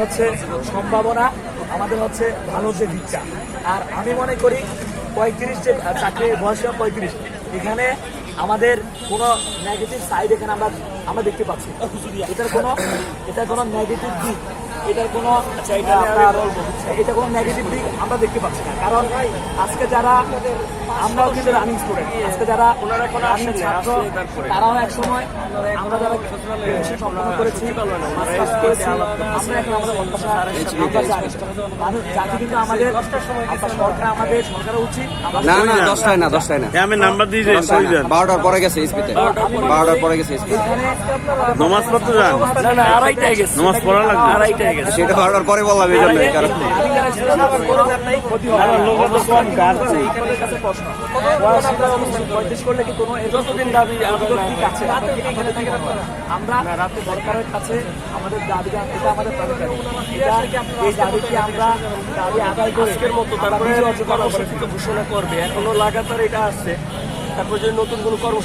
হচ্ছে সম্ভাবনা, আমাদের হচ্ছে ভালো যে দিকটা। আর আমি মনে করি 35 যে চাকরির বয়স 35, এখানে আমাদের কোনো নেগেটিভ সাইড এখানে আমরা দেখতে পাচ্ছি। এটার কোনো নেগেটিভ দিক, এটার কোনো এটা কোনো নেগেটিভ দিক আমরা দেখতে পাচ্ছি না। কারণ আজকে যারা আমরাও কিন্তু রানিং স্টুডেন্ট, আজকে যারা রানিং ছাত্র, তারাও এক সময় আমরা যারা সম্পন্ন করেছি, আমরা এখন আমাদের প্রত্যাশা আমরা জানি। মানুষ জাতি কিন্তু আমাদের সরকার উচিত। না না 10টায় না 10টায় না, আমি নাম্বার দিয়ে যাই 12টার পরে গেছে এসপিতে, 12টার পরে গেছে এসপি। নমাজ পড়তে যান, না আড়াইটায় গেছে, নমাজ পড়া লাগবে, আড়াইটায় গেছে। সেটা 12টার পরে বললাম এই জন্য, কারণ আমরা রাতে সরকারের কাছে আমাদের দাবি, এটা আমাদের এই দাবিকে আমরা দাবি আদায় করে মতো তারপরে কর্মসূচি ঘোষণা করবে। এখনো লাগাতার এটা আসছে, তারপর যদি নতুন কোনো